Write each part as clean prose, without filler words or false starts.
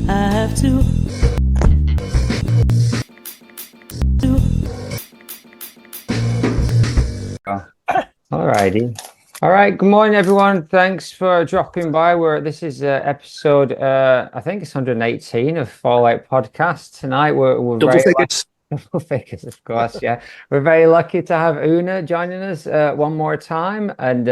I have to. Alrighty. All right. Good morning, everyone. Thanks for dropping by. This is episode, I think it's 118 of Fallout Podcast. Tonight we're Double very figures. double figures, of course. Yeah, we're very lucky to have Una joining us one more time, and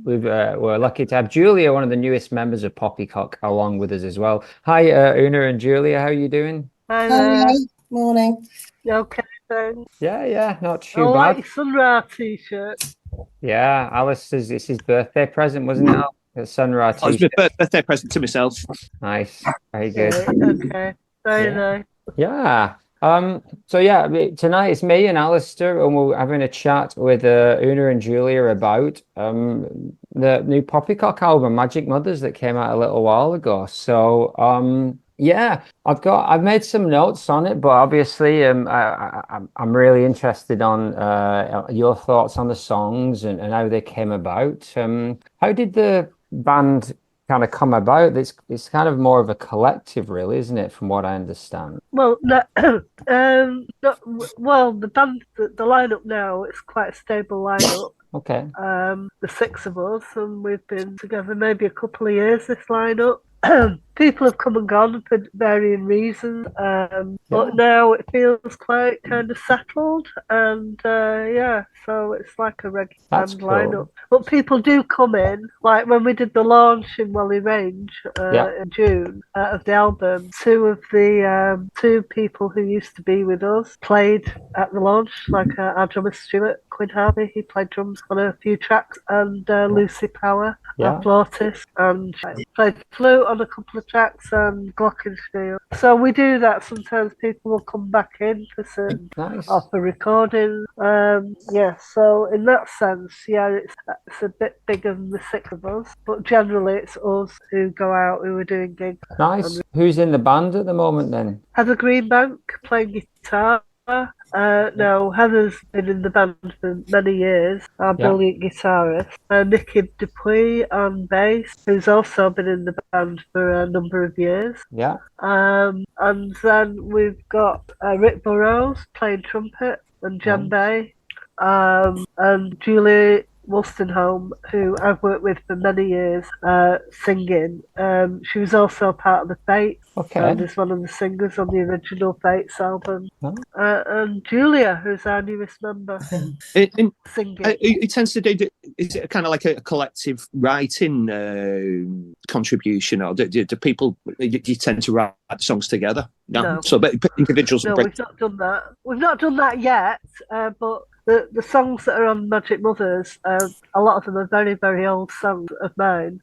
we're lucky to have Julia, one of the newest members of Poppycock, along with us as well. Hi, Una and Julia. How are you doing? Hi there. Hello. Morning. You okay, thanks? Yeah, not too I bad. like your Sunrise t-shirt. Yeah, Alice's, it's his birthday present, wasn't it? A Sunrise Oh, it's t-shirt. my birthday present to myself. Nice, very good. Okay, very Yeah. nice. Yeah. So yeah, tonight it's me and Alistair, and we're having a chat with Una and Julia about the new Poppycock album, Magic Mothers, that came out a little while ago. So yeah, I've made some notes on it, but obviously I'm really interested on your thoughts on the songs and how they came about. How did the band kind of come about? It's kind of more of a collective, really, isn't it, from what I understand? Well, no, the band, the lineup now, it's quite a stable lineup. Okay. The six of us, and we've been together maybe a couple of years, this lineup. People have come and gone for varying reasons, but now it feels quite kind of settled, and so it's like a regular band lineup. But people do come in, like when we did the launch in Wally Range in June of the album. Two people who used to be with us played at the launch, like our drummer Stuart Quinn Harvey. He played drums on a few tracks, and Lucy Power, our flautist, and played flute on a couple of tracks, and glockenspiel. So we do that. Sometimes people will come back in for certain for recording. So in that sense, it's a bit bigger than the six of us, but generally it's us who go out, who are doing gigs. Nice. Who's in the band at the moment then? Heather Greenbank playing guitar. No, Heather's been in the band for many years, our brilliant guitarist. Nicky Dupuy on bass, who's also been in the band for a number of years. Yeah. And then we've got Rick Burrows playing trumpet and djembe, and Julie Wolstenholme, who I've worked with for many years, singing. She was also part of the Fates, and is one of the singers on the original Fates album. And Julia, who's our newest member, singing. It tends to do. Is it kind of like a collective writing contribution, or do people? You tend to write songs together? No. So, but individuals. No, we've not done that. We've not done that yet, but. The songs that are on Magic Mothers, a lot of them are very, very old songs of mine.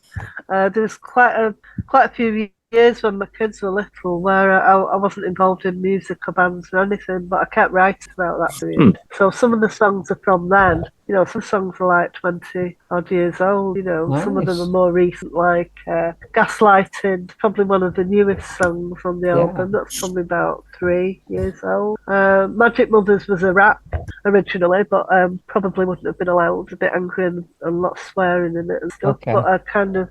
There was quite a few years when my kids were little where I wasn't involved in music or bands or anything, but I kept writing about that period. So some of the songs are from then. You know, some songs are like 20 odd years old. You know, some of them are more recent, like Gaslighting, probably one of the newest songs on the album. That's probably about 3 years old. Magic Mothers was a rap originally, but probably wouldn't have been allowed. A bit angry and a lot of swearing in it and stuff. But I kind of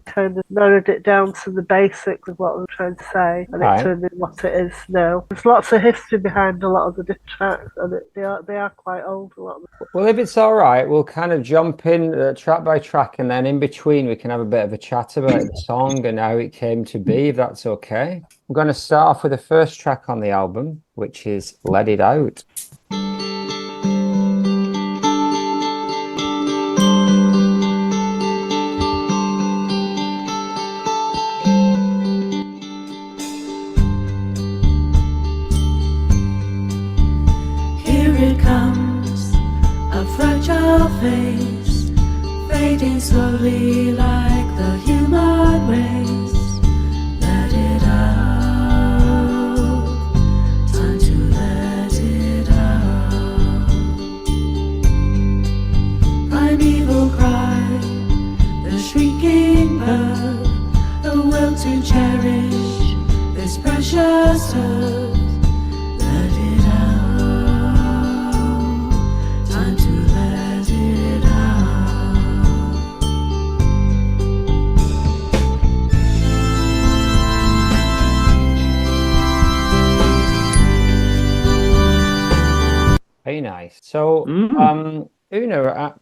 narrowed it down to the basics of what I was trying to say, and it turned into what it is now. There's lots of history behind a lot of the different tracks, and they are quite old, a lot of them. Well, if it's all right, we'll kind of jump in track by track, and then in between we can have a bit of a chat about the song and how it came to be, if that's okay. I'm going to start off with the first track on the album, which is Let It Out. Face fading slowly like the human race. Let it out, time to let it out. Primeval cry, the shrieking bird, the will to cherish this precious earth. Let it out, time to let it out. nice. So, Mm. Una,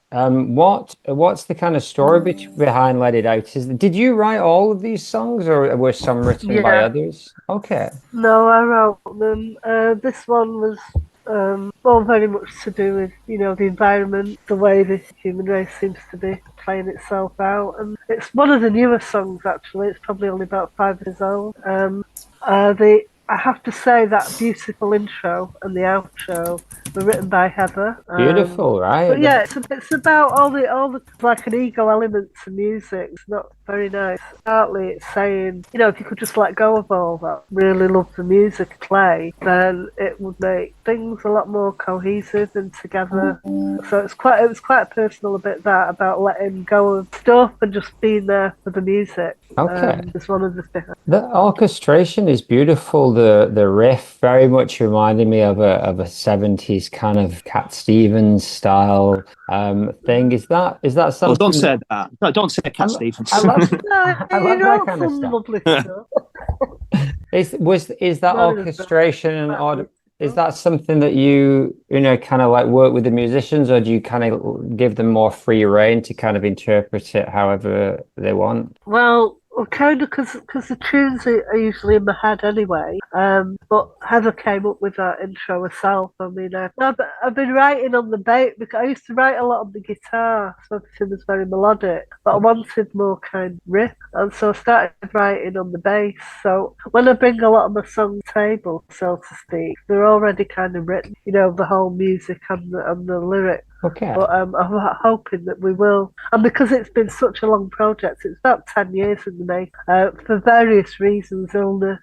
what's the kind of story behind Let It Out? Did you write all of these songs, or were some written by Yeah. others? Okay. No, I wrote them. This one was all very much to do with, the environment, the way the human race seems to be playing itself out. And it's one of the newer songs, actually. It's probably only about 5 years old. I have to say that beautiful intro and the outro were written by Heather. Beautiful, right? But yeah, it's about all the like an ego element to music. It's not very nice. Partly it's saying, if you could just let go of all that, really love the music play, then it would make things a lot more cohesive and together. So it was quite a personal bit that about letting go of stuff and just being there for the music. Okay. It's one of the things. The orchestration is beautiful. The riff very much reminded me of a 70s kind of Cat Stevens style thing. Is that Oh, something? don't say that. No, don't say Cat Stevens. I love I love that wrote kind of some stuff. lovely stuff. Is that Not as orchestration and bad. is that something that you kind of like work with the musicians, or do you kind of give them more free rein to kind of interpret it however they want? Well, kind of because the tunes are usually in my head anyway. But Heather came up with that intro herself. I mean, I've been writing on the bass because I used to write a lot on the guitar, so everything was very melodic. But I wanted more kind of riff, and so I started writing on the bass. So when I bring a lot of my songs to the table, so to speak, they're already kind of written. The whole music and the lyrics. Okay. But I'm hoping that we will. And because it's been such a long project, it's about 10 years in the making, for various reasons, illness,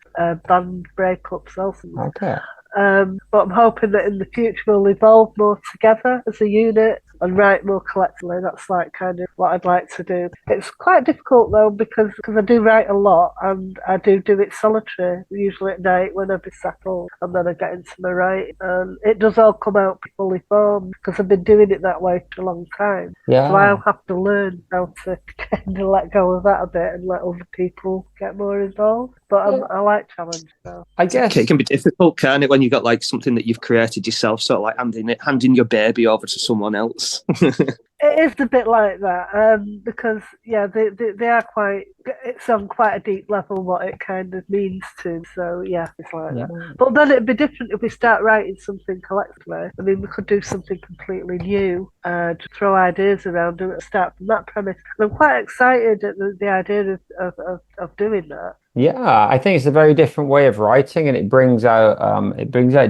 band breakups, all sorts. Okay. But I'm hoping that in the future we'll evolve more together as a unit and write more collectively. That's like kind of what I'd like to do. It's quite difficult though because I do write a lot and I do it solitary, usually at night when I've been settled, and then I get into my writing and it does all come out fully formed because I've been doing it that way for a long time. Yeah. So I'll have to learn how to kind of let go of that a bit and let other people get more involved. But I like challenge. So. I guess it can be difficult, can't it, when you've got like something that you've created yourself, sort of like handing your baby over to someone else. It is a bit like that, because they are quite. It's on quite a deep level what it kind of means to. So yeah, it's like that. But then it'd be different if we start writing something collectively. I mean, we could do something completely new, to throw ideas around and start from that premise. And I'm quite excited at the idea of doing that. Yeah, I think it's a very different way of writing, and it brings out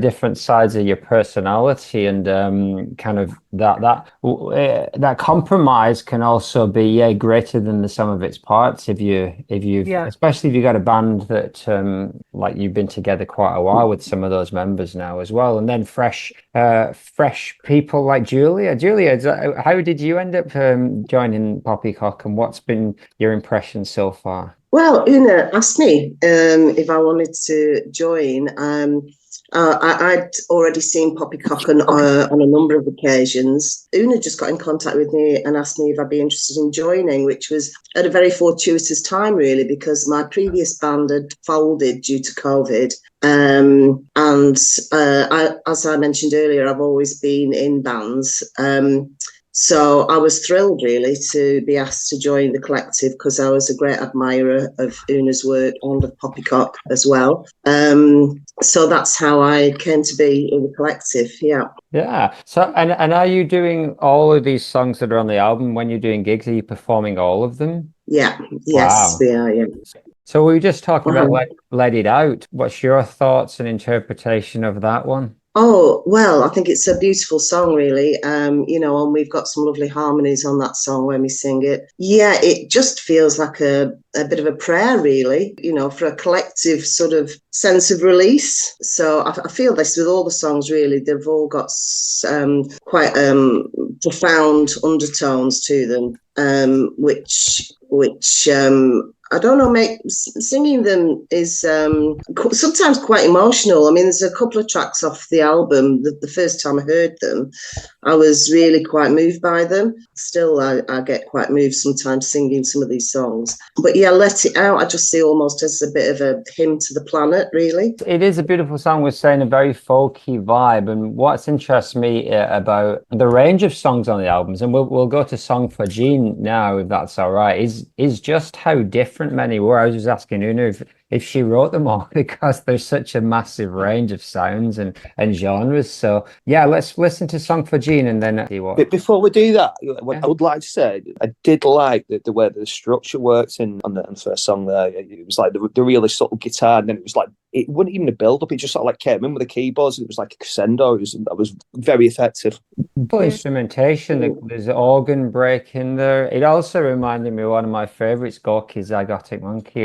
different sides of your personality, and kind of that compromise can also be greater than the sum of its parts if you've especially if you've got a band that like you've been together quite a while with some of those members now as well, and then fresh people like Julia. Julia, how did you end up joining Poppycock, and what's been your impression so far? Well, Una asked me if I wanted to join. I'd already seen Poppycock on a number of occasions. Una just got in contact with me and asked me if I'd be interested in joining, which was at a very fortuitous time, really, because my previous band had folded due to COVID. As I mentioned earlier, I've always been in bands. So I was thrilled, really, to be asked to join the collective because I was a great admirer of Una's work and of Poppycock as well. So that's how I came to be in the collective. Yeah. Yeah. So, and are you doing all of these songs that are on the album when you're doing gigs? Are you performing all of them? Yeah. Yes, we are. Yeah. So we were just talking about Let It Out. What's your thoughts and interpretation of that one? Oh, well, I think it's a beautiful song, really. And we've got some lovely harmonies on that song when we sing it. Yeah, it just feels like a bit of a prayer, really, for a collective sort of sense of release. So I feel this with all the songs, really. They've all got quite profound undertones to them, which I don't know, singing them is sometimes quite emotional. I mean, there's a couple of tracks off the album that the first time I heard them, I was really quite moved by them. Still, I get quite moved sometimes singing some of these songs. But yeah, Let It Out, I just see almost as a bit of a hymn to the planet, really. It is a beautiful song with saying a very folky vibe. And what's interests me about the range of songs on the albums, and we'll go to Song for Jean now, if that's all right, is just how different many were. I was just asking Una if she wrote them all because there's such a massive range of sounds and genres. So yeah, let's listen to Song for Jean and then see what. But before we do that, I would like to say I did like the way the structure worked on the first song there. It was like the really subtle guitar, and then it was like it wasn't even a build up. It just sort of like came in with the keyboards. And it was like a crescendo. That was very effective. But instrumentation, there's an organ break in there. It also reminded me of one of my favorites, Gorky's Zygotic Monkey.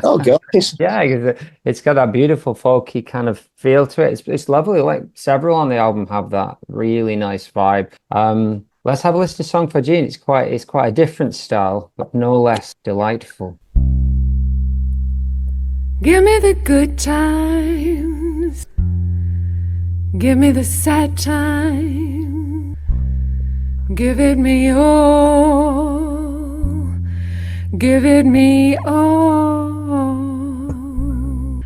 Oh God. Yeah, it's got that beautiful folky kind of feel to it. It's lovely. Like several on the album have that really nice vibe. Let's have a listen to Song for Jean. It's quite a different style, but no less delightful. Give me the good times, give me the sad times, give it me all, give it me all.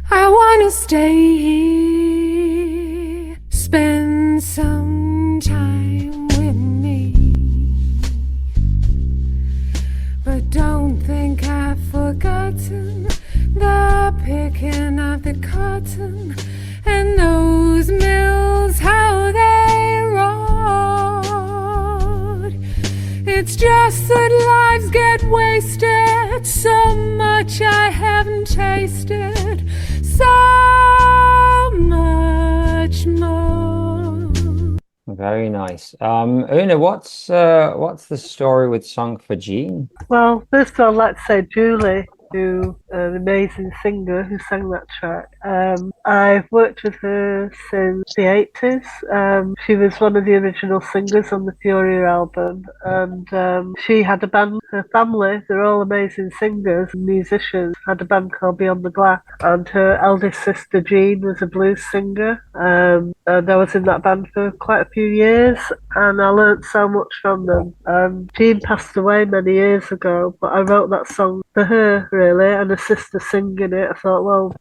I want to stay here, spend some time with me, but don't think I've forgotten the picking of the cotton and those mills, how they rot. It's just that lives get wasted, so much I haven't tasted, so much more. Very nice. Una, what's the story with Song for Jean? Well, first of all, let's say Julie, who an amazing singer who sang that track. I've worked with her since the 80s. She was one of the original singers on the Furia album, and she had a band. Her family, they're all amazing singers and musicians, had a band called Beyond the Glass, and her eldest sister Jean was a blues singer. And I was in that band for quite a few years, and I learnt so much from them. Jean passed away many years ago, but I wrote that song for her, really, and her sister singing it. I thought, well,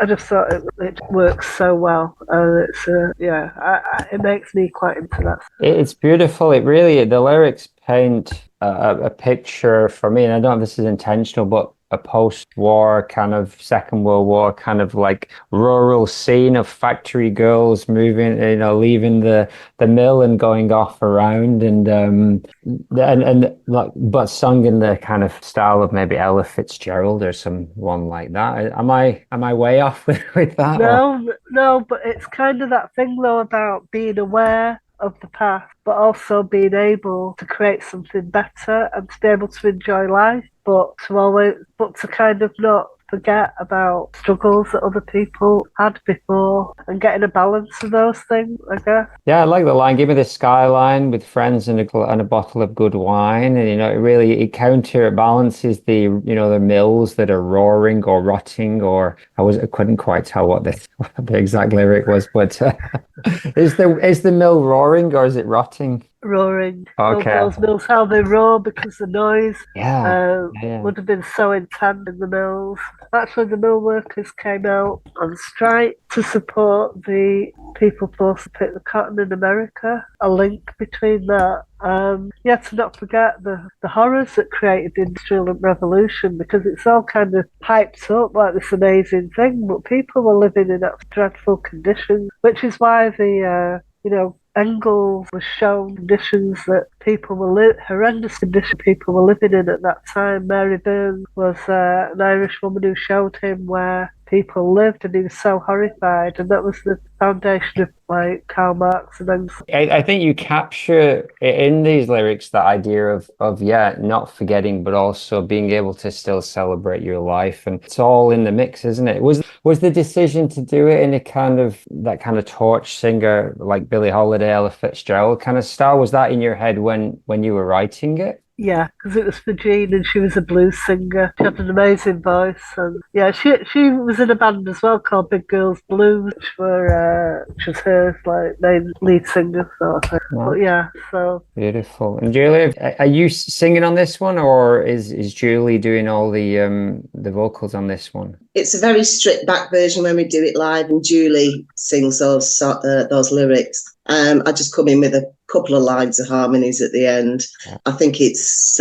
I just thought it works so well, and it's it makes me quite into that. It's beautiful. It really, the lyrics paint a picture for me, and I don't know if this is intentional, but a post-war kind of Second World War kind of like rural scene of factory girls moving, leaving the mill and going off around, and like, but sung in the kind of style of maybe Ella Fitzgerald or someone like that. Am I way off with that? No, but it's kind of that thing though about being aware of the past, but also being able to create something better and to be able to enjoy life, but to kind of not forget about struggles that other people had before and getting a balance of those things, I guess. Yeah, I like the line, give me the skyline with friends and a bottle of good wine. And, it counterbalances the mills that are roaring or rotting, or I couldn't quite tell what the exact lyric was, but is the mill roaring or is it rotting? Roaring. Okay. Those mills, how they roar because the noise Yeah. would have been so intense in the mills. Actually, the mill workers came out on strike to support the people forced to pick the cotton in America. A link between that. To not forget the horrors that created the Industrial Revolution, because it's all kind of hyped up like this amazing thing, but people were living in dreadful conditions, which is why Engels was shown conditions that people were horrendous conditions people were living in at that time. Mary Burns was an Irish woman who showed him where people lived, and he was so horrified, and that was the foundation of like Karl Marx and Engels. I think you capture in these lyrics the idea of not forgetting, but also being able to still celebrate your life, and it's all in the mix, isn't it? Was the decision to do it in that kind of torch singer like Billie Holiday, Ella Fitzgerald kind of style? Was that in your head when you were writing it? Yeah, because it was for Jean and she was a blues singer. She had an amazing voice. And yeah, she was in a band as well called Big Girls Blues, which was her like main lead singer sort of thing. But yeah, so beautiful. And Julie, are you singing on this one, or is Julie doing all the vocals on this one? It's a very stripped back version when we do it live, and Julie sings those lyrics. I just come in with a couple of lines of harmonies at the end. Yeah. I think its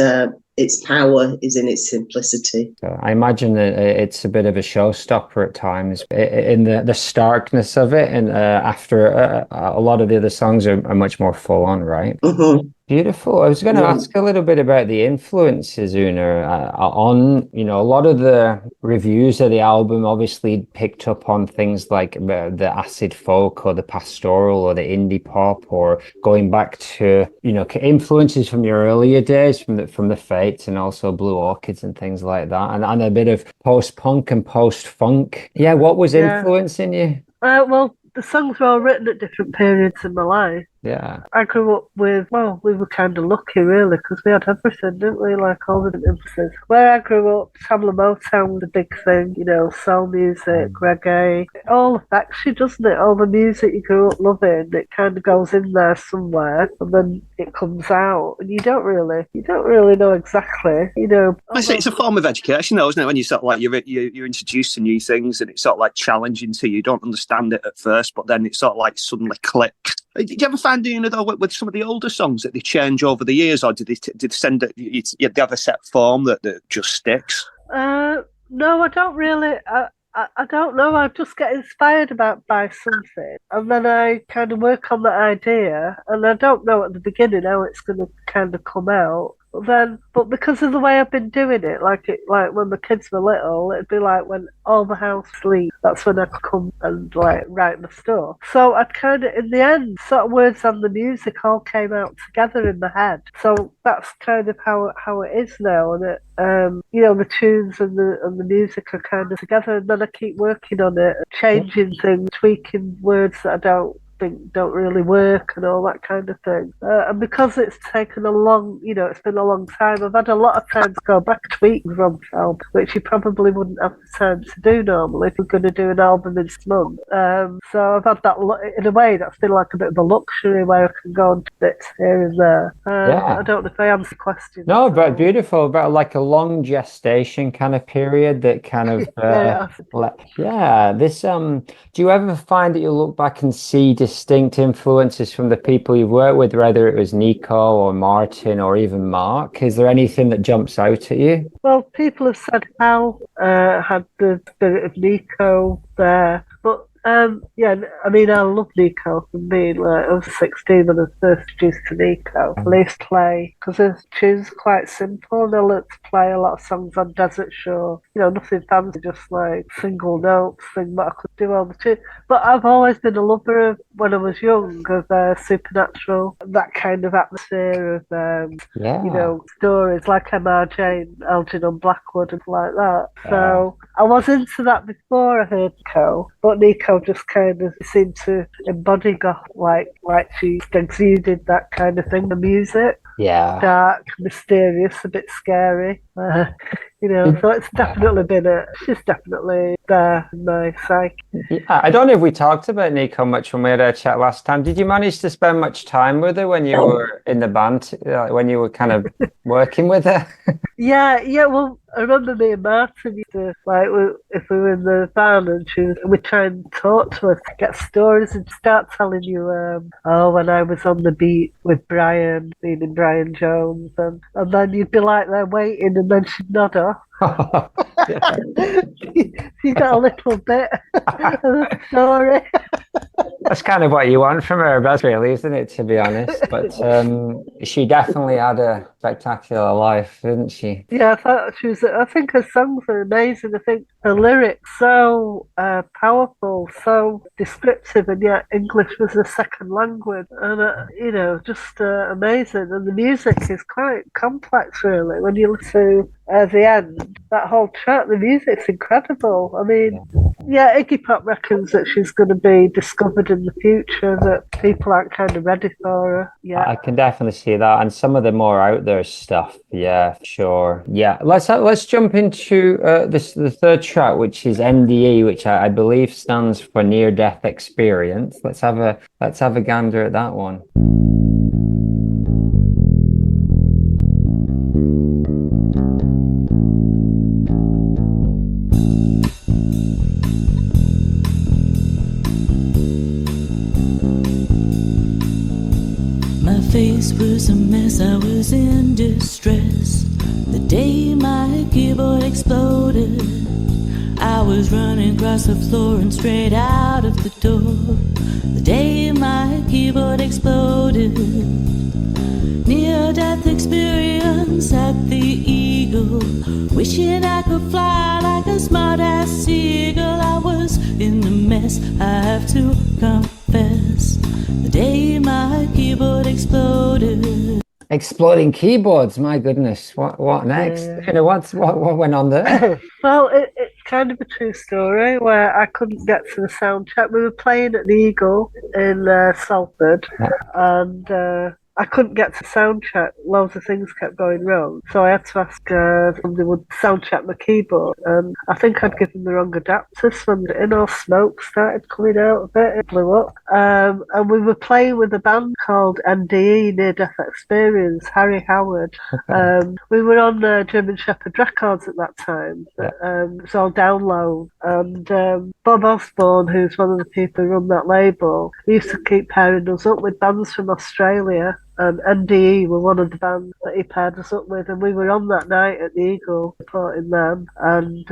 power is in its simplicity. So I imagine that it's a bit of a showstopper at times in the starkness of it, and after a lot of the other songs are much more full on, right? Mm-hmm. Beautiful. I was going to ask a little bit about the influences, Una, on, a lot of the reviews of the album obviously picked up on things like the acid folk or the pastoral or the indie pop, or going back to, influences from your earlier days from the Fates and also Blue Orchids and things like that, and a bit of post-punk and post-funk. Yeah, what was influencing you? Well, the songs were all written at different periods in my life. Yeah. I grew up with, we were kind of lucky really, because we had everything, didn't we? Like all the influences. Where I grew up, Motown was a big thing, soul music, reggae. It all affects you, doesn't it? All the music you grew up loving, it kind of goes in there somewhere, and then it comes out, and you don't really know exactly, It's a form of education, though, isn't it? When you sort of like you're introduced to new things, and it's sort of like challenging to you. You don't understand it at first, but then it sort of like suddenly clicks. Did you ever find, though, with some of the older songs that they change over the years, or did they send it? They have a set form that just sticks? No, I don't really. I don't know. I just get inspired by something, and then I kind of work on that idea, and I don't know at the beginning how it's going to kind of come out. But because of the way I've been doing it, like when the kids were little, it'd be like when all the house sleeps, that's when I could come and like write my stuff. So I'd kind of, in the end, sort of words and the music all came out together in my head. So that's kind of how it is now, and it, the tunes and the music are kind of together, and then I keep working on it, changing things, tweaking words that I don't really work and all that kind of thing. And because it's taken it's been a long time, I've had a lot of time to go back tweaking from F.A.L.L.O.U.T.P.O.D.C.A.S.T, which you probably wouldn't have the time to do normally if you're going to do an album in a month. So I've had that, in a way, that's been like a bit of a luxury where I can go on bits here and there. I don't know if I answered the question. No, but beautiful, about like a long gestation kind of period that kind of, this, do you ever find that you look back and see distinct influences from the people you've worked with, whether it was Nico or Martin or even Mark? Is there anything that jumps out at you? Well, people have said Hal had the spirit of Nico there, but I love Nico from being I was 16 when I was first introduced to Nico. I used to play, because his tunes are quite simple, and I learned to play a lot of songs on Desert Shore. Nothing fancy, just like single notes, thing, but I could do all the tunes. But I've always been a lover of, when I was young, of Supernatural, that kind of atmosphere of, stories like MRJ and Elgin on Blackwood and like that. So I was into that before I heard Nico, but Nico just kind of seemed to embody goth, like she exuded that kind of thing, the music. Yeah. Dark, mysterious, a bit scary. So it's definitely she's definitely there in my psyche. Yeah, I don't know if we talked about Nico much when we had our chat last time. Did you manage to spend much time with her when you were in the band, when you were kind of working with her? Yeah, well, I remember me and Martin used to, if we were in the van and we'd try and talk to her to get stories and start telling you, when I was on the beat with Brian, meaning Brian Jones, and then you'd be like there waiting, and then she'd nod off. You got a little bit of the story. That's kind of what you want from her, that's really, isn't it, to be honest? But she definitely had a spectacular life, didn't she? Yeah, I think her songs are amazing. I think her lyrics so powerful, so descriptive, and yet English was a second language, and just amazing. And the music is quite complex, really. When you listen to the end, that whole track, the music's incredible. I mean, Yeah, Iggy Pop reckons that she's going to be discovered in the future, that people aren't kind of ready for her yet. I can definitely see that, and some of the more out there stuff. Yeah, sure. Yeah, let's jump into the third track, which is NDE, which I believe stands for near death experience. Let's have a gander at that one. Face was a mess, I was in distress. The day my keyboard exploded, I was running across the floor and straight out of the door. The day my keyboard exploded, near-death experience at the Eagle, wishing I could fly like a smart-ass seagull. I was in a mess, I have to confess. The day my keyboard exploded. Exploding keyboards, my goodness. What next? Yeah. You know, what went on there? Well, it's kind of a true story where I couldn't get to the sound check. We were playing at the Eagle in Salford, and I couldn't get to sound check. Loads of things kept going wrong, so I had to ask somebody would sound check my keyboard. And I think I'd given the wrong adapter, slammed it in, all smoke started coming out of it. It blew up. And we were playing with a band called NDE, Near Death Experience, Harry Howard. We were on German Shepherd Records at that time. It was all download. And Bob Osborne, who's one of the people who run that label, he used to keep pairing us up with bands from Australia. NDE were one of the bands that he paired us up with, and we were on that night at the Eagle supporting them. And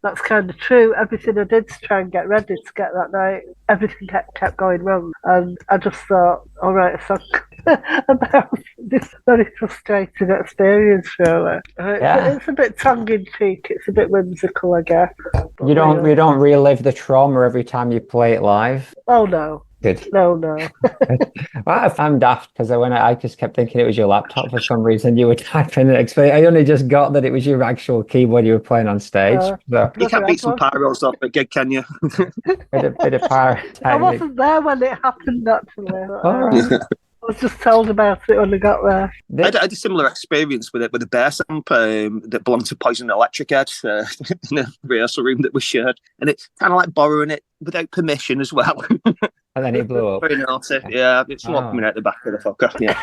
that's kind of true. Everything I did to try and get ready to get that night, everything kept going wrong. And I just thought, I'll write a song about this very frustrating experience, really. It's a bit tongue-in-cheek, it's a bit whimsical, I guess. But You don't relive the trauma every time you play it live? Oh, no. Good. No. Well, I'm daft because I just kept thinking it was your laptop for some reason. You were typing and explaining. I only just got that it was your actual keyboard you were playing on stage. So. You can't beat some pyros off a gig, can you? bit of power. I wasn't there when it happened, actually. All right. I was just told about it when I got there. I had a similar experience with a bass amp that belonged to Poison Electric Head in a rehearsal room that we shared, and it's kind of like borrowing it without permission as well. And then it blew up. Very naughty. Yeah, it's not coming out the back of the fucker. Yeah.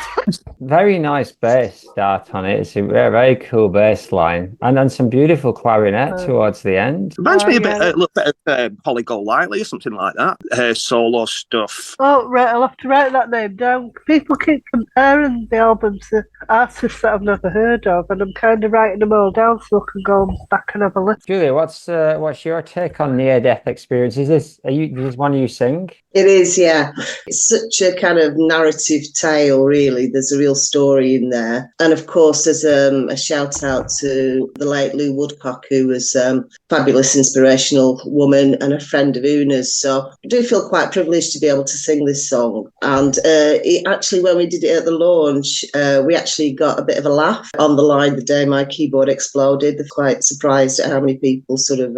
Very nice bass start on it. It's a very cool bass line, and then some beautiful clarinet towards the end. Reminds me a little bit of Holly Golightly or something like that. Her solo stuff. Oh, right, I'll have to write that name down. People keep comparing the albums to artists that I've never heard of, and I'm kind of writing them all down so I can go back and have a listen. Julia, what's your take on near-death experience? Is this one you sing? It is, yeah. It's such a kind of narrative tale, really. There's a real story in there. And of course, there's a shout out to the late Lou Woodcock, who was a fabulous, inspirational woman and a friend of Una's. So I do feel quite privileged to be able to sing this song. And actually, when we did it at the launch, we actually got a bit of a laugh on the line the day my keyboard exploded. They're quite surprised at how many people sort of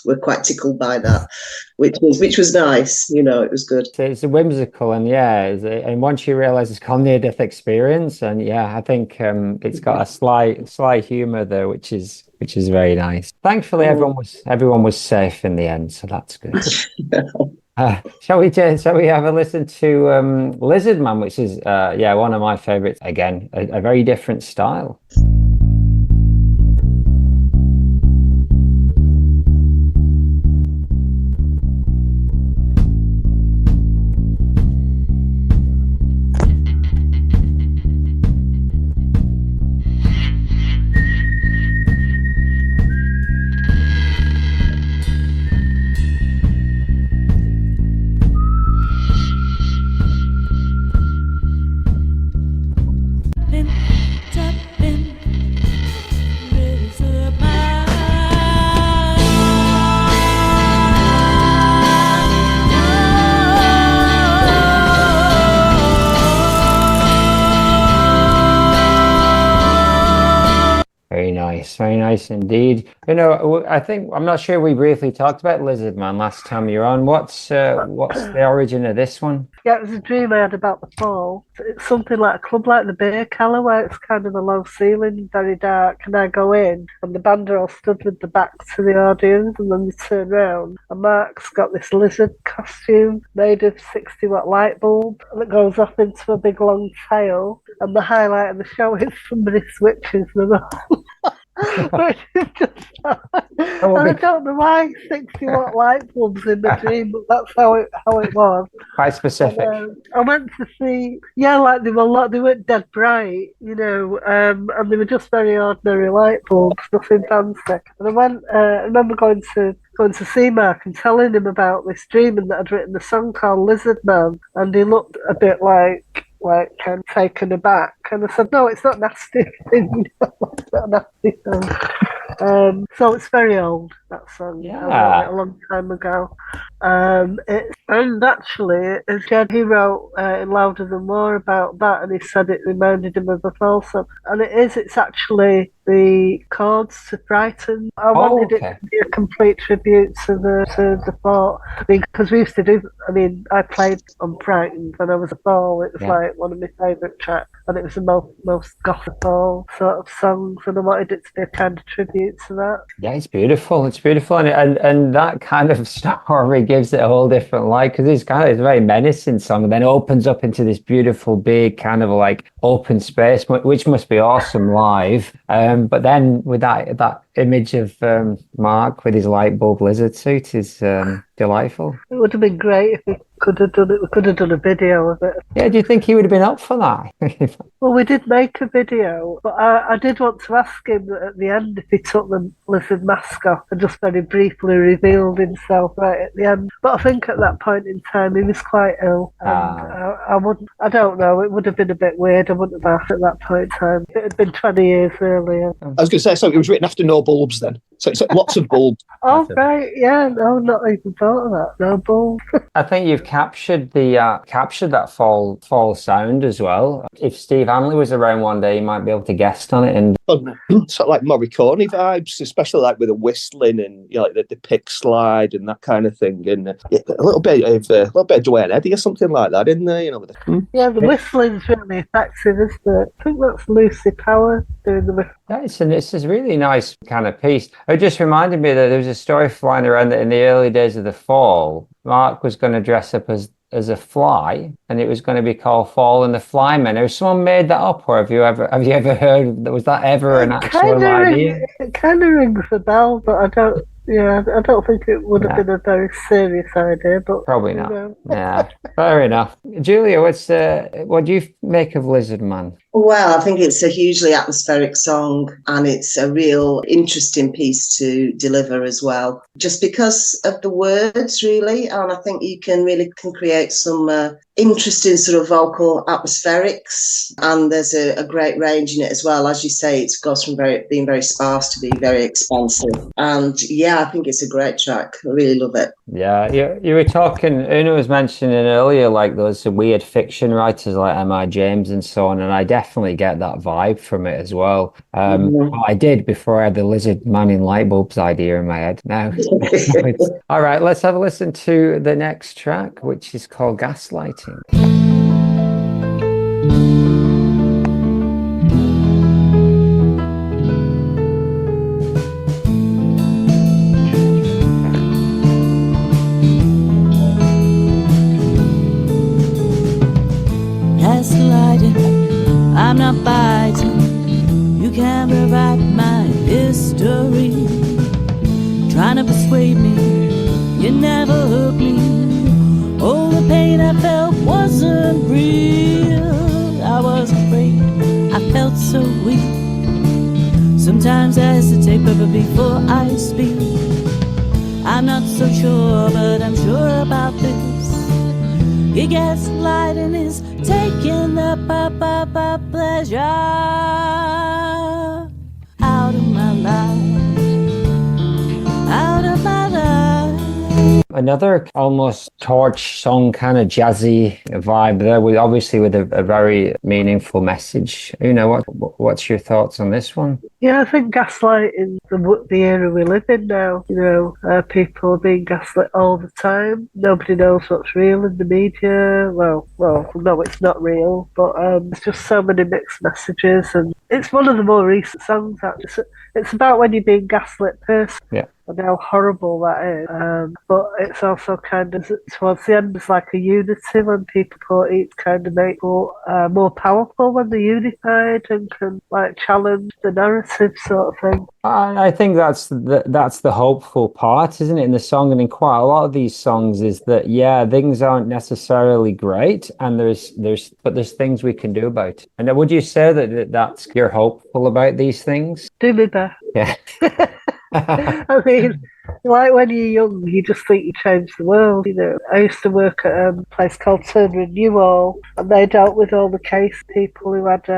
were quite tickled by that, which was nice. You know, it was good. It's a whimsical, and and once you realise it's called near-death experience, and I think it's got a sly humour there, which is very nice. Thankfully, everyone was safe in the end, so that's good. Shall we have a listen to Lizard Man, which is one of my favourites. Again, a very different style. very nice indeed. I think I'm not sure we briefly talked about Lizard Man last time you're on. What's the origin of this one? Yeah, it was a dream I had about the fall. It's something like a club like the Beer Keller, where it's kind of a low ceiling, very dark, and I go in, and the band are all stood with the back to the audience, and then they turn round, and Mark's got this lizard costume made of 60-watt light bulb that goes off into a big long tail, and the highlight of the show is somebody switches them on. Which is just, and I don't know why 60-watt light bulbs in the dream, but that's how it was. Quite specific. And, I went to see, like they weren't dead bright, and they were just very ordinary light bulbs, nothing fancy. And I remember going to see Mark and telling him about this dream and that I'd written a song called Lizard Man, and he looked a bit like kind of taken aback, and I said, no, it's not nasty. It's not a nasty song. So it's very old, that song. Yeah. I wrote it a long time ago. And actually, as Jed, he wrote in Louder Than More about that, and he said it reminded him of the F.A.L.L.O.U.T.P.O.D.C.A.S.T, and it is. It's actually the chords to Brighton. I wanted it to be a complete tribute to the fort. Because we used to do. I played on Brighton when I was a ball. It was like one of my favourite tracks, and it was the most gospel sort of songs, and I wanted it to be a kind of tribute to that. Yeah, it's beautiful. It's beautiful, and that kind of story gives it a whole different light, because it's a very menacing song, and then opens up into this beautiful big kind of like open space, which must be awesome live. But then with that image of Mark with his light bulb lizard suit is delightful. It would have been great if we could have done it. We could have done a video of it. Yeah, do you think he would have been up for that? Well, we did make a video, but I did want to ask him at the end if he took the lizard mask off and just very briefly revealed himself right at the end. But I think at that point in time he was quite ill, and I don't know, it would have been a bit weird. I wouldn't have asked at that point in time. It had been 20 years earlier. I was going to say, so it was written after No Bulbs then. So lots of bulbs. Oh, right, yeah, no, not even thought of that. No bulbs. I think you've captured that fall sound as well. If Steve Hanley was around one day, he might be able to guest on it. And sort of like Morricone vibes, especially like with the whistling and like the pick slide and that kind of thing, and a little bit of Dwayne Eddy or something like that in there, with the whistling's really effective, isn't it? I think that's Lucy Power doing the whistling. Yeah, it's a really nice kind of piece. It just reminded me that there was a story flying around that in the early days of the Fall, Mark was going to dress up as a fly, and it was going to be called Fall and the Flyman. Has someone made that up, or have you ever heard? Was that ever an actual idea? It kind of rings a bell, but I don't. Yeah, I don't think it would have been a very serious idea, but probably not. Yeah, fair enough. Julia, what do you make of Lizard Man? Well, I think it's a hugely atmospheric song, and it's a real interesting piece to deliver as well, just because of the words, really. And I think you can create some interesting sort of vocal atmospherics, and there's a great range in it as well. As you say, it goes from being very sparse to being very expansive. And yeah, I think it's a great track. I really love it. Yeah, you were talking, Una was mentioning earlier, like those weird fiction writers like M.I. James and so on, and I definitely get that vibe from it as well. I did before I had the Lizard Man in light bulbs idea in my head. Now, all right, let's have a listen to the next track, which is called Gaslighting. I'm not biting. You can rewrite my history. Trying to persuade me, you never hooked me. Oh, the pain I felt wasn't real. I was afraid, I felt so weak. Sometimes I hesitate, but before I speak, I'm not so sure, but I'm sure about this. Your gaslighting is taking the pleasure out of my life, out of my life. Another almost torch song, kind of jazzy vibe there, with a very meaningful message. What's your thoughts on this one? Yeah, I think gaslighting the era we live in now. People are being gaslit all the time. Nobody knows what's real in the media. Well, no, it's not real, but there's just so many mixed messages, and it's one of the more recent songs. Actually, it's about when you're being gaslit personally. Yeah. And how horrible that is. But it's also kind of, towards the end, it's like a unity when people put it kind of make more powerful when they're unified and can like challenge the narrative sort of thing. I think that's the hopeful part, isn't it, in the song, and in quite a lot of these songs, is that things aren't necessarily great, and there's things we can do about it. And would you say that's you're hopeful about these things? Do me best. Yeah. I mean, like when you're young, you just think you change the world. I used to work at a place called Turner and Newall, and they dealt with all the case people who had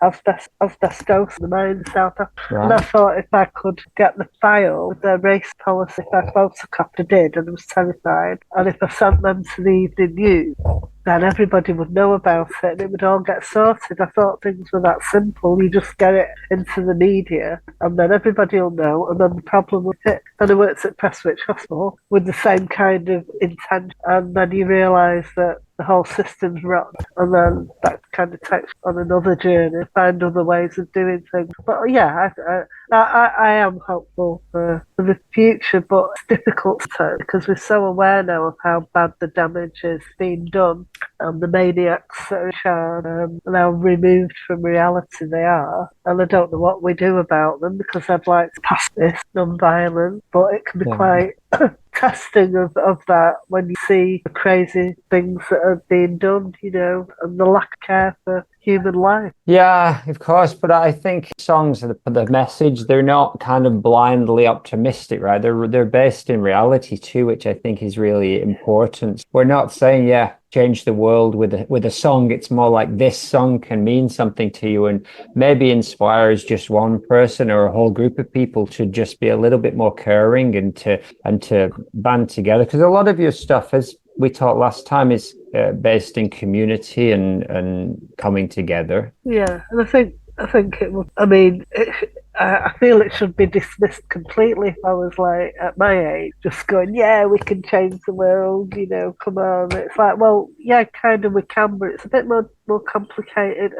asbestos in the mine in South Africa. Right. And I thought if I could get the file with their race policy, if I photocopy did, and I was terrified. And if I sent them to the evening news, then everybody would know about it and it would all get sorted. I thought things were that simple. You just get it into the media and then everybody will know, and then the problem with it. And I worked at Prestwich Hospital with the same kind of intent, and then you realise that the whole system's rotten, and then that kind of takes on another journey, find other ways of doing things. But yeah, I am hopeful for the future, but it's difficult because we're so aware now of how bad the damage is being done, and the maniacs that are in charge, and how removed from reality they are. And I don't know what we do about them, because I'd like to pass this non-violent, but it can be quite testing of that when you see the crazy things that are being done, and the lack of care for human life. Yeah, of course, but I think songs, the message, they're not kind of blindly optimistic, right? They're based in reality too, which I think is really important. We're not saying, change the world with a song. It's more like this song can mean something to you and maybe inspires just one person or a whole group of people to just be a little bit more caring and to band together. Because a lot of your stuff, as we talked last time, is based in community and coming together. Yeah, and I think it would. I mean, I feel it should be dismissed completely if I was like at my age, just going, we can change the world, come on. It's like, well, kind of we can, but it's a bit more complicated.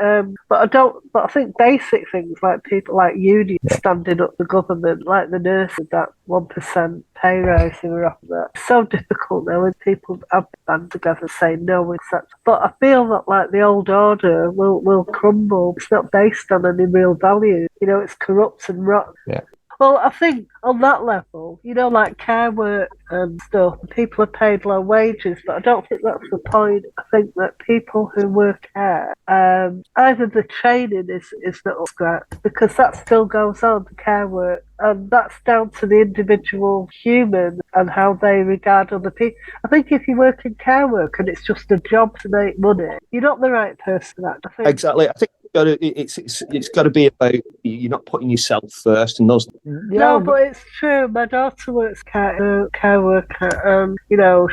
But I think basic things like people like unions standing up for government, like the nurses, that 1% pay rise who were offered that. It's so difficult now when people have band together saying no, but I feel that like the old order will crumble. It's not based on any real value. It's corrupt and rotten. Yeah. Well, I think on that level, like care work and stuff, people are paid low wages, but I don't think that's the point. I think that people who work care, either the training is not up to scratch, because that still goes on, the care work, and that's down to the individual human and how they regard other people. I think if you work in care work and it's just a job to make money, you're not the right person. I think. Exactly. I think it's got to be about you're not putting yourself first, and those. No, but it's true. My daughter works care worker.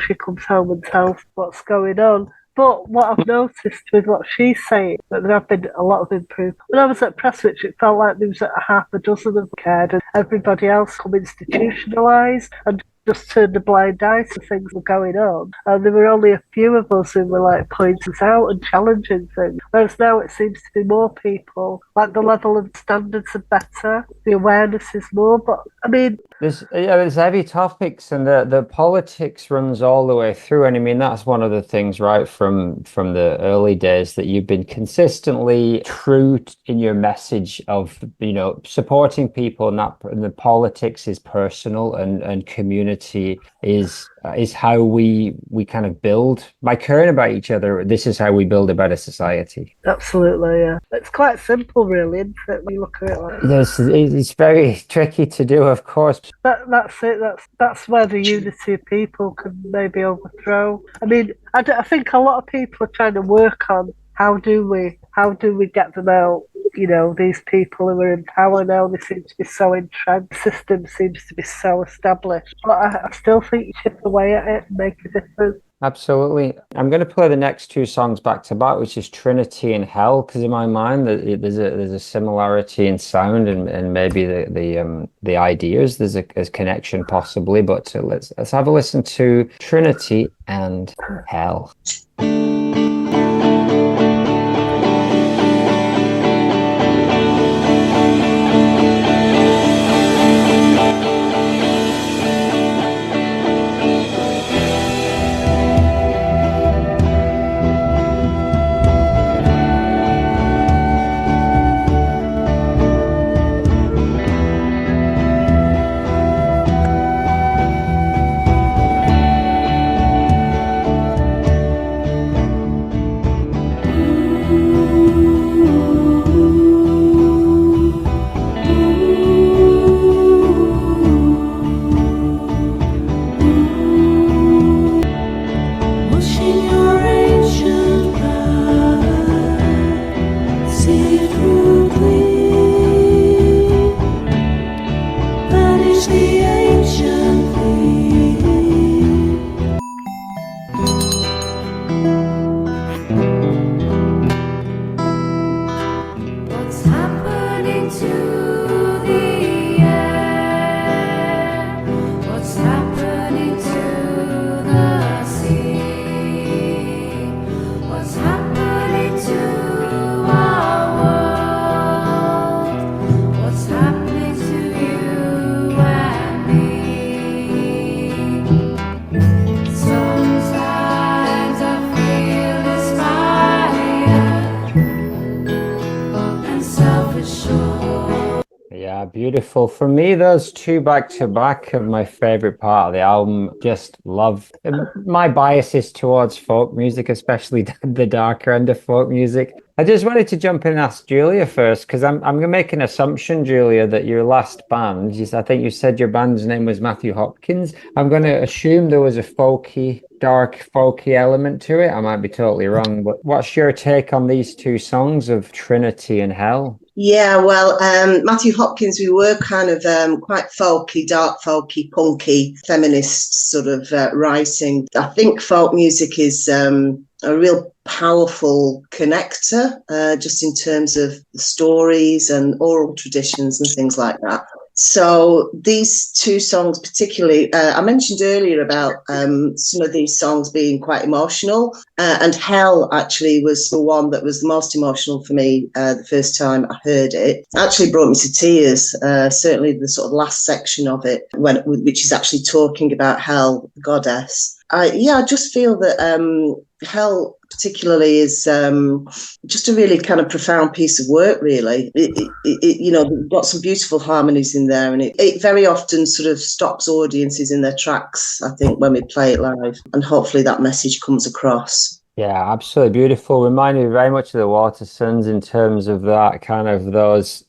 She comes home and tells what's going on. But what I've noticed with what she's saying, that there have been a lot of improvement. When I was at Prestwich, it felt like there was a half a dozen of cared, and everybody else come institutionalised and just turned a blind eye to things were going on. And there were only a few of us who were like pointing us out and challenging things. Whereas now it seems to be more people, like the level of standards are better, the awareness is more. But I mean, there's heavy topics, and the politics runs all the way through. And I mean, that's one of the things, right, from the early days, that you've been consistently true in your message of supporting people, and the politics is personal, and community is how we kind of build by caring about each other. This is how we build a better society. Absolutely, yeah. It's quite simple, really, isn't it, when you look at it like that? It's very tricky to do, of course. That's it. That's where the unity of people can maybe overthrow. I mean, I think a lot of people are trying to work on how do we get them out you know, these people who are in power now, they seem to be so entrenched. The system seems to be so established. But I still think you chip away at it and make a difference. Absolutely. I'm going to play the next two songs back to back, which is Trinity and Hell, because in my mind there's a similarity in sound and maybe the ideas. There's a connection possibly, but let's have a listen to Trinity and Hell. Beautiful. For me, those two back to back are my favorite part of the album. Just love. My bias is towards folk music, especially the darker end of folk music. I just wanted to jump in and ask Julia first, because I'm going to make an assumption, Julia, that your last band, I think you said your band's name was Matthew Hopkins. I'm going to assume there was a dark folky element to it. I might be totally wrong, but what's your take on these two songs of Trinity and Hell? Yeah, well, Matthew Hopkins, we were kind of quite folky, dark folky, punky, feminist sort of writing. I think folk music is a real powerful connector, just in terms of the stories and oral traditions and things like that. So these two songs particularly, I mentioned earlier about some of these songs being quite emotional, and Hell actually was the one that was the most emotional for me the first time I heard it. Actually brought me to tears, certainly the sort of last section of it, which is actually talking about Hell, the goddess. I just feel that Hell particularly is just a really kind of profound piece of work, really. It got some beautiful harmonies in there, and it very often sort of stops audiences in their tracks, I think, when we play it live, and hopefully that message comes across. Yeah, absolutely beautiful. Reminded me very much of the Watersons in terms of that kind of those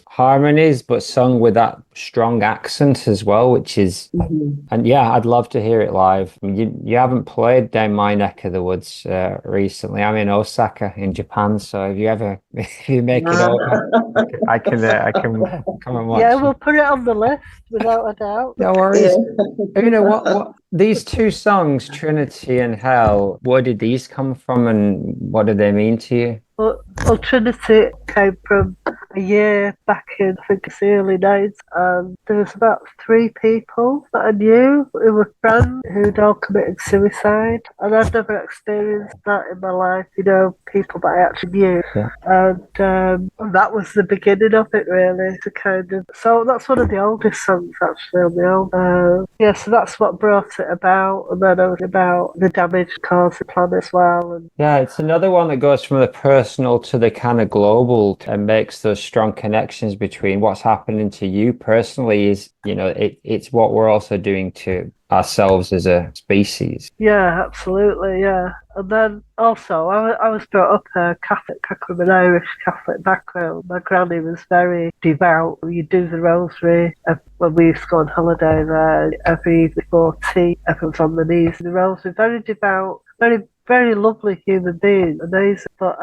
harmonies, but sung with that strong accent as well, which is, and yeah, I'd love to hear it live. You haven't played down my neck of the woods recently. I'm in Osaka in Japan, so if you make it over, I can come and watch. Yeah, we'll put it on the list without a doubt. No worries. What these two songs, Trinity and Hell, where did these come from, and what do they mean to you? Well, Trinity came from a year back in, I think it's the early 90s, and there was about 3 people that I knew who were friends who'd all committed suicide, and I'd never experienced that in my life, people that I actually knew. Yeah. And that was the beginning of it, really, so that's one of the oldest songs actually on the album. So that's what brought it about, and then it was about the damage caused the planet as well. And yeah, it's another one that goes from the personal to the kind of global and makes those strong connections between what's happening to you personally is, it's what we're also doing to ourselves as a species. Yeah, absolutely, yeah. And then also, I was brought up Catholic. I come from an Irish Catholic background. My granny was very devout. You do the rosary. When we used to go on holiday there, every evening before tea, everyone's on the knees in the rosary. Very devout, very very lovely human being, amazing. But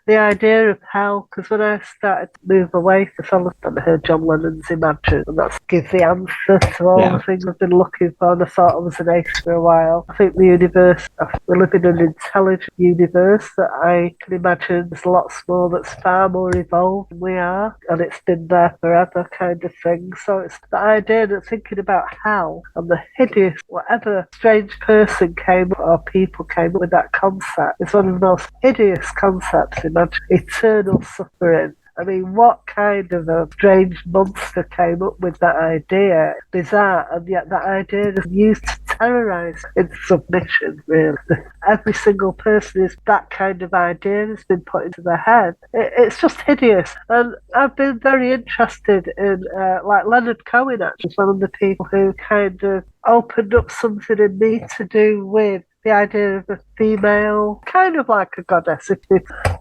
the idea of hell, because when I started to move away from F.A.L.L.O.U.T.P.O.D.C.A.S.T, I heard John Lennon's Imagine, and that's give the answer to all the things I've been looking for, and I thought I was an ace for a while. I think the universe, we live in an intelligent universe that I can imagine there's lots more that's far more evolved than we are, and it's been there forever kind of thing. So it's the idea that thinking about hell and the hideous, whatever strange person came up or people came up with that concept, it's one of the most hideous concepts. Imagine eternal suffering. I mean, what kind of a strange monster came up with that idea? Bizarre, and yet that idea is used to terrorise in submission, really. Every single person is that kind of idea has been put into their head. It's just hideous. And I've been very interested in, like Leonard Cohen, actually, one of the people who kind of opened up something in me to do with the idea of a female, kind of like a goddess,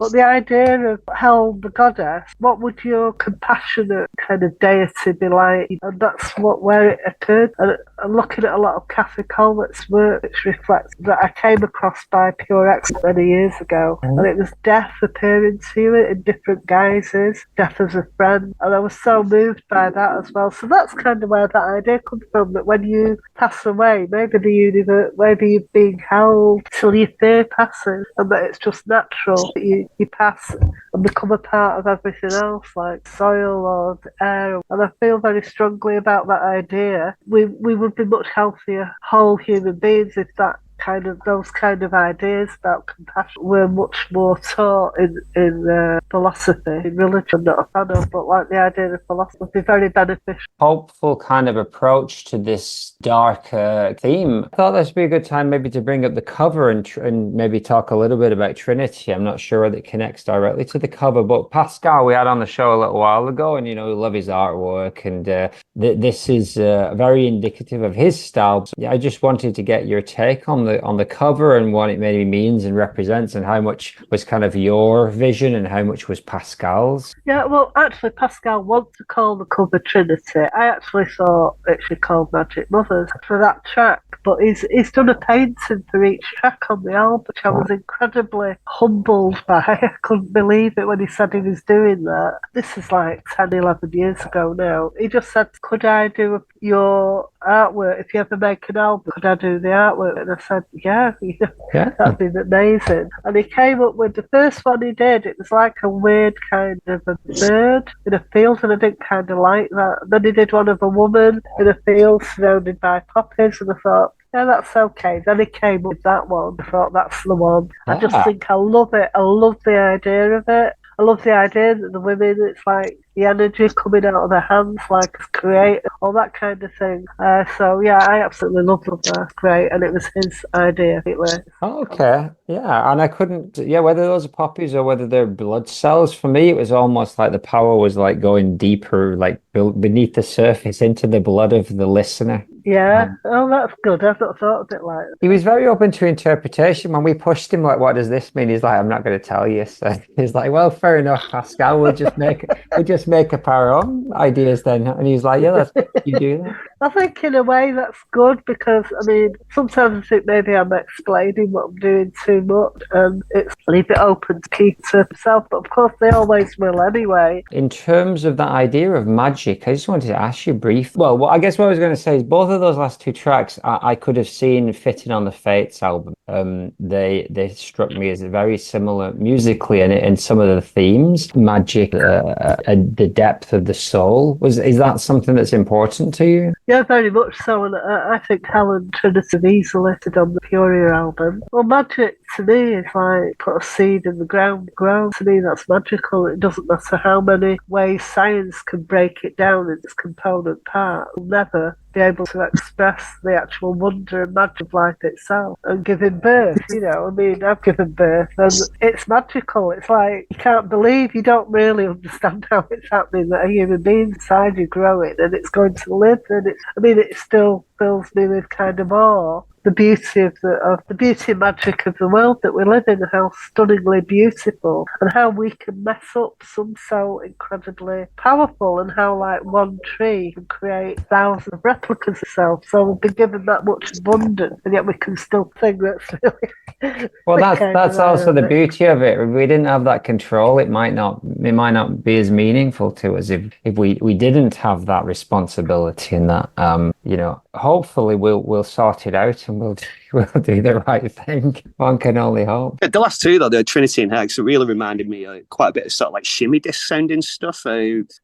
but the idea of hell, the goddess, what would your compassionate kind of deity be like? And that's where it occurred. And I'm looking at a lot of Catholic Holmet's work, which reflects that I came across by Pure X many years ago, and it was death appearing to you in different guises, death as a friend, and I was so moved by that as well. So that's kind of where that idea comes from, that when you pass away, maybe the universe, maybe you're being held till you fear passing, and that it's just natural that you pass and become a part of everything else, like soil or the air. And I feel very strongly about that idea. We would be much healthier whole human beings if those kind of ideas about compassion were much more taught in philosophy, in religion. I'm not a fan of, but like the idea of philosophy would be very beneficial. Hopeful kind of approach to this darker theme. I thought this would be a good time maybe to bring up the cover and maybe talk a little bit about Trinity. I'm not sure whether it connects directly to the cover, but Pascal we had on the show a little while ago, and we love his artwork, and this is very indicative of his style. So, I just wanted to get your take on the cover and what it maybe means and represents, and how much was kind of your vision and how much was Pascal's. Yeah, well, actually, Pascal wanted to call the cover Trinity. I actually thought it should be called Magic Mothers for that track, but he's done a painting for each track on the album, which I was incredibly humbled by. I couldn't believe it when he said he was doing that. This is like 10, 11 years ago now. He just said, could I do your artwork? If you ever make an album, could I do the artwork? And I said, yeah, that'd be amazing. And he came up with the first one he did. It was like a weird kind of a bird in a field, and I didn't kind of like that. And then he did one of a woman in a field surrounded by poppies, and I thought, yeah, that's okay. Then he came up with that one. I thought, that's the one. I just think I love it. I love the idea of it. I love the idea that the women, it's like the energy coming out of their hands, like create all that kind of thing. So yeah, I absolutely love that. Great, and it was his idea. Okay, yeah, and I couldn't, whether those are poppies or whether they're blood cells. For me, it was almost like the power was like going deeper, like beneath the surface into the blood of the listener. Yeah, that's good. I've not thought of it like that. He was very open to interpretation. When we pushed him, like, what does this mean? He's like, I'm not going to tell you. So he's like, well, fair enough, Pascal. We'll just make up our own ideas then. And he's like, yeah, that's good. You do that. I think in a way that's good, because I mean, sometimes I think maybe I'm explaining what I'm doing too much, and it's leave it open to keep to himself. But of course, they always will anyway. In terms of that idea of magic, I just wanted to ask you briefly. Well, I guess what I was going to say is both of those last two tracks I could have seen fitting on the Fates album. They struck me as very similar musically, and in some of the themes, magic, the depth of the soul. Is that something that's important to you? Yeah, very much so, and I think Helen Trinity easily listed on the Furia album. Well, magic to me is like put a seed in the ground. To me, that's magical. It doesn't matter how many ways science can break it down in its component parts. We'll never be able to express the actual wonder and magic of life itself. And giving birth, I mean, I've given birth, and it's magical. It's like you can't believe, you don't really understand how it's happening, that a human being inside you growing and it's going to live, and it still fills me with kind of awe. the beauty of the beauty and magic of the world that we live in, how stunningly beautiful, and how we can mess up some so incredibly powerful, and how like one tree can create thousands of replicas of itself. So we've been given that much abundance, and yet we can still think that's really well. That's also the beauty of it. If we didn't have that control, it might not be as meaningful to us if we didn't have that responsibility and that hopefully we'll sort it out and we'll do the right thing. One can only hope. The last two though, the Trinity and Hex, really reminded me quite a bit of sort of like shimmy disc sounding stuff,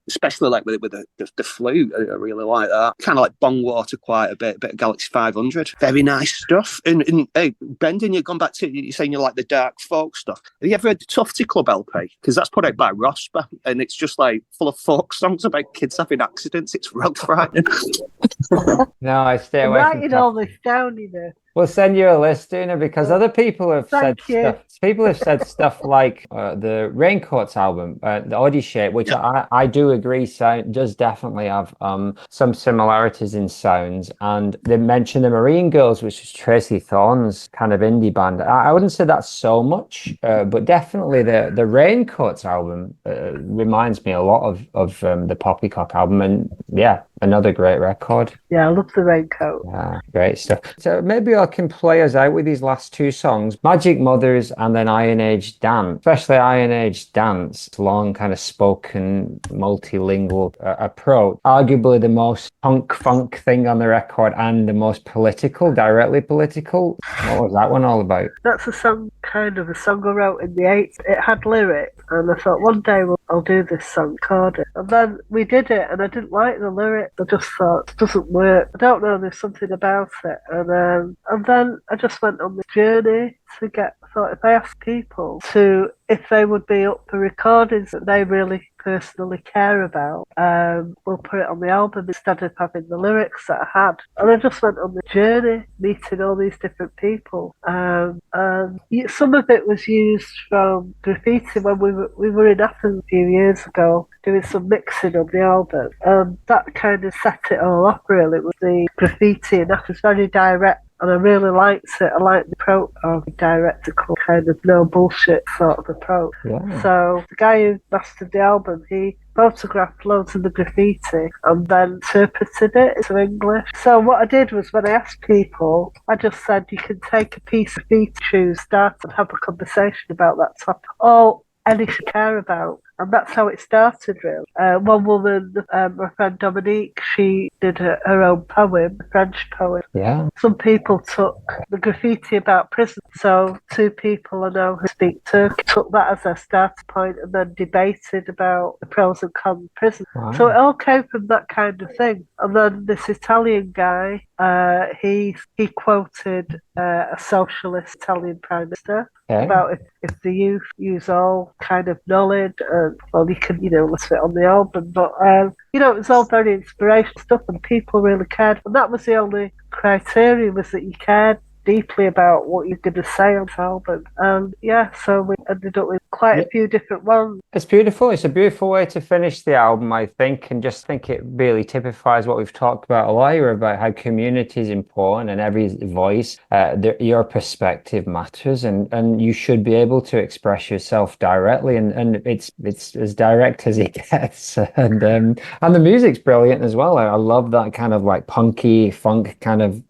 especially like with the flute. I really like that. Kind of like Bongwater quite a bit of Galaxy 500. Very nice stuff. And hey, Brendan, you've gone back to you saying you like the dark folk stuff. Have you ever heard the Tufty Club LP? Because that's put out by Rosper, and it's just like full of folk songs about kids having accidents. It's real frightening. No, I stay away. I'm writing all this down, you know. We'll send you a list, Una, because other people have said stuff. People have said stuff like the Raincoats album, the Oddie Shape, which I do agree does definitely have some similarities in sounds. And they mentioned the Marine Girls, which was Tracy Thorn's kind of indie band. I wouldn't say that's so much, but definitely the Raincoats album reminds me a lot of the Poppycock album. And yeah, another great record. Yeah, I love the Raincoat. Yeah, great stuff. So maybe I can play us out with these last two songs, Magic Mothers and then Iron Age Dance. Especially Iron Age Dance, long kind of spoken multilingual approach. Arguably the most punk funk thing on the record and the most political, directly political. What was that one all about? That's a song I wrote in the 80s. It had lyrics, and I thought one day I'll do this song, record it. And then we did it, and I didn't like the lyrics. I just thought, it doesn't work. I don't know, there's something about it. And then I just went on this journey to thought if I asked people if they would be up for recordings that they really personally care about, we'll put it on the album instead of having the lyrics that I had. And I just went on the journey, meeting all these different people. And some of it was used from graffiti when we were in Athens a few years ago doing some mixing on the album. That kind of set it all up, really. It was the graffiti, and that was very direct. And I really liked it. I liked the approach of directical, kind of no bullshit sort of approach. Yeah. So the guy who mastered the album, he photographed loads of the graffiti and then interpreted it into English. So what I did was, when I asked people, I just said, you can take a piece of graffiti, choose that, and have a conversation about that topic. All any should care about. And that's how it started, really. One woman, my friend Dominique, she did her own poem, a French poem. Yeah. Some people took the graffiti about prison. So two people I know who speak Turkish took that as their starting point and then debated about the pros and cons of prison. Wow. So it all came from that kind of thing. And then this Italian guy, he quoted a socialist Italian prime minister about if the youth use all kind of knowledge, well, you can, listen it on the album, but it was all very inspirational stuff, and people really cared. And that was the only criteria, was that you cared deeply about what you're going to say on the album. So we ended up with quite a few different ones. It's beautiful. It's a beautiful way to finish the album, I think, and just think it really typifies what we've talked about a lot here, about how community is important and every voice, your perspective matters, and you should be able to express yourself directly, and it's as direct as it gets. And the music's brilliant as well. I love that kind of like punky funk kind of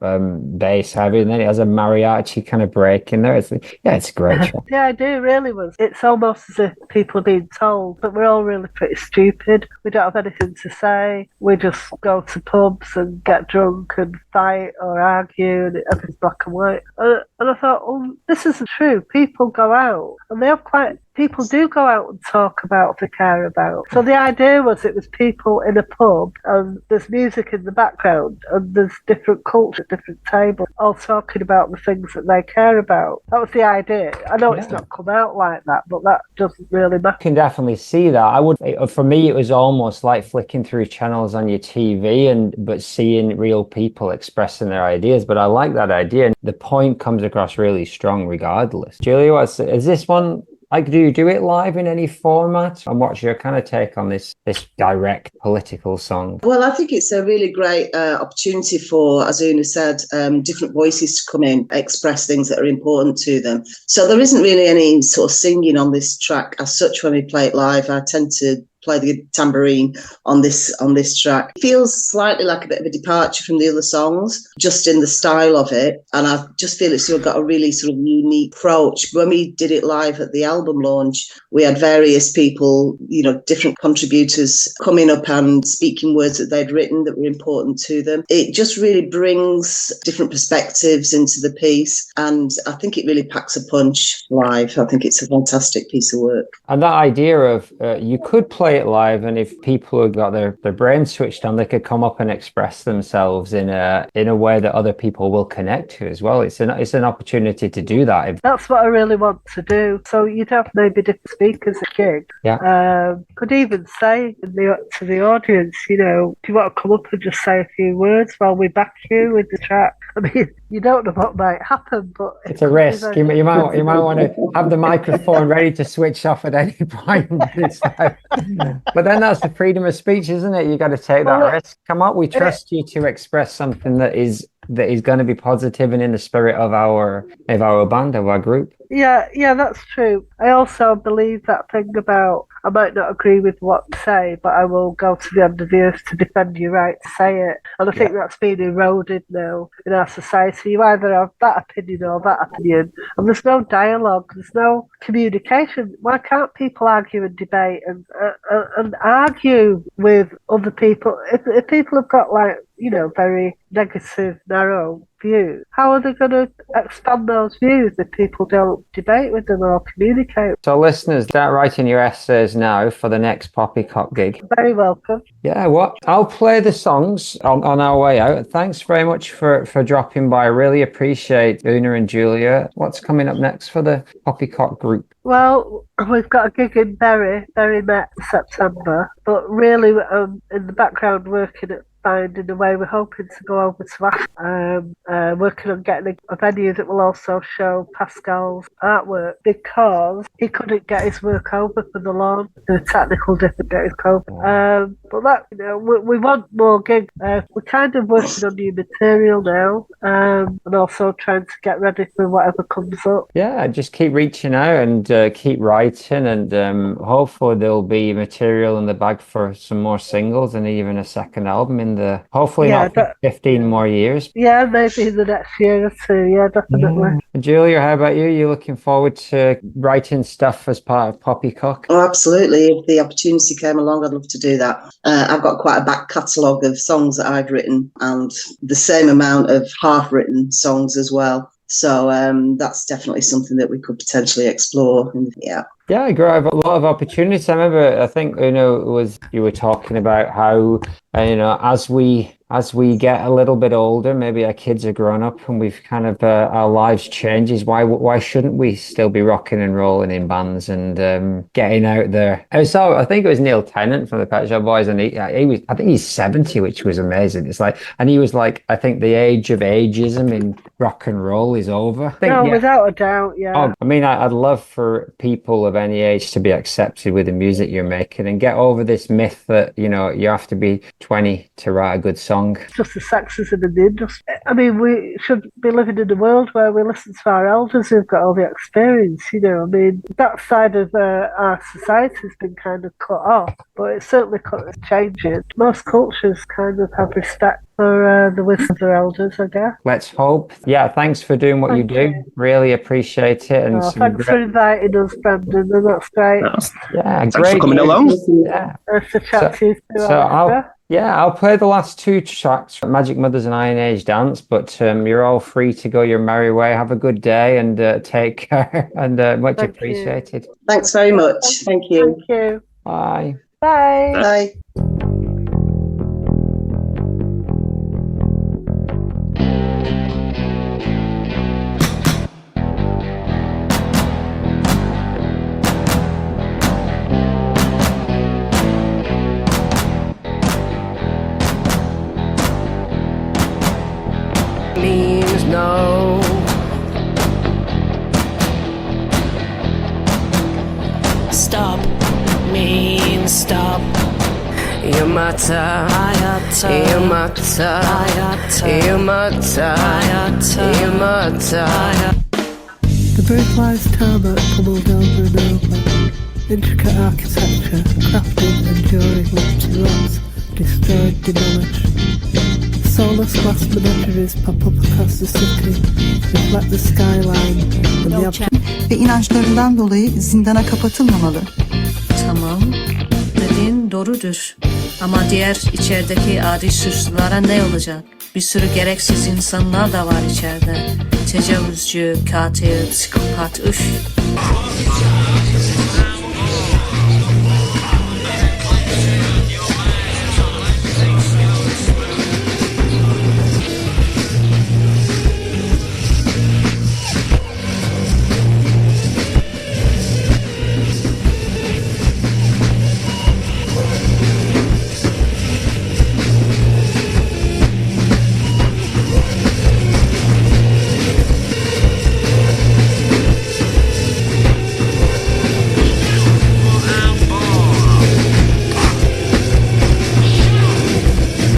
bass heavy, and then it has a mariachi kind of break in there. It's a great track. The idea really was, it's almost as if people are being told, but we're all really pretty stupid. We don't have anything to say. We just go to pubs and get drunk and fight or argue, and everything's black and white. And I thought, this isn't true. People go out, and people do go out and talk about what they care about. So the idea was, it was people in a pub, and there's music in the background, and there's different culture, different tables, all talking about the things that they care about. That was the idea. I know it's not come out like that, but that doesn't really matter. You can definitely see that. For me, it was almost like flicking through channels on your TV, but seeing real people expressing their ideas. But I like that idea. The point comes across really strong regardless. Julia, is this one Like, do you do it live in any format? And what's your kind of take on this direct political song? Well, I think it's a really great opportunity for, as Una said, different voices to come in, express things that are important to them. So there isn't really any sort of singing on this track as such when we play it live. I tend to play the tambourine on this track. It feels slightly like a bit of a departure from the other songs, just in the style of it. And I just feel it's got a really sort of unique approach. When we did it live at the album launch, we had various people, different contributors coming up and speaking words that they'd written that were important to them. It just really brings different perspectives into the piece. And I think it really packs a punch live. I think it's a fantastic piece of work. And that idea of you could play it live, and if people have got their brain switched on, they could come up and express themselves in a way that other people will connect to as well. It's an opportunity to do that. That's what I really want to do. So you'd have maybe different speakers at gig. Yeah. Could even say to the audience, if you want to come up and just say a few words while we back you with the track. I mean, you don't know what might happen, but it's a risk. You might want to have the microphone ready to switch off at any point. But then that's the freedom of speech, isn't it? You got to take that risk. Come on, we trust you to express something that is going to be positive and in the spirit of our band, of our group. Yeah, that's true. I also believe that thing about, I might not agree with what you say, but I will go to the end of the earth to defend your right to say it. And I think that's been eroded now in our society. You either have that opinion or that opinion, and there's no dialogue, there's no communication. Why can't people argue and debate and argue with other people? If people have got very negative, narrow views, how are they going to expand those views if people don't debate with them or communicate? So listeners, start writing your essays now for the next Poppycock gig. Very welcome. Yeah, I'll play the songs on our way out. Thanks very much for dropping by. I really appreciate Una and Julia. What's coming up next for the Poppycock group? Well, we've got a gig in Bury Met in September, but really in the background working at finding a way. We're hoping to go over to Africa, working on getting a venue that will also show Pascal's artwork, because he couldn't get his work over for the launch. The technical difficulties over. But that, we want more gigs. We're kind of working on new material now, and also trying to get ready for whatever comes up. Yeah, just keep reaching out and keep writing, and hopefully there'll be material in the bag for some more singles and even a second album in hopefully not 15 more years. Yeah, maybe in the next year or two. Yeah, definitely. And Julia, how about you? You looking forward to writing stuff as part of Poppycock? Oh, absolutely. If the opportunity came along, I'd love to do that. I've got quite a back catalogue of songs that I've written, and the same amount of half-written songs as well. So that's definitely something that we could potentially explore. Yeah, I agree. I have a lot of opportunities. I remember, I think, you were talking about how, as we get a little bit older, maybe our kids are grown up and we've kind of, our lives changes. Why shouldn't we still be rocking and rolling in bands and getting out there? I think it was Neil Tennant from the Pet Shop Boys, and I think he's 70, which was amazing. It's like, and he was like, I think the age of ageism in rock and roll is over. Without a doubt, yeah. Oh, I mean, I'd love for people of any age to be accepted with the music you're making and get over this myth that, you have to be 20 to write a good song. It's just the sexism in the industry. I mean, we should be living in a world where we listen to our elders who've got all the experience, I mean, that side of our society has been kind of cut off, but it's certainly changing. Most cultures kind of have respect for the wisdom of their elders, I guess. Let's hope. Yeah, thanks for doing what you do. Really appreciate it. And thanks for inviting us, Brendan, and that's great. Yeah, thanks great. for coming along. Yeah. Nice to chat to you too. I'll play the last two tracks from Magic Mothers and Iron Age Dance, but you're all free to go your merry way. Have a good day and take care, and much appreciated. Thanks very much. Thank you. Thank you. Bye. Bye. Bye. Means no. Yamata, Yamata, Yamata, Yamata. The brutalised tarmac pummeled over and over. Intricate architecture, crafted, enduring left to rot, destroyed, demolished. Soulless glass menageries pop up across the city, reflect the skyline and the Ve inançlarından dolayı zindana kapatılmamalı. Tamam, dediğin doğrudur. Ama diğer içerideki adi suçlulara ne olacak? Bir sürü gereksiz insanlar da var içeride. Tecavüzcü, katil, psikopat, üf.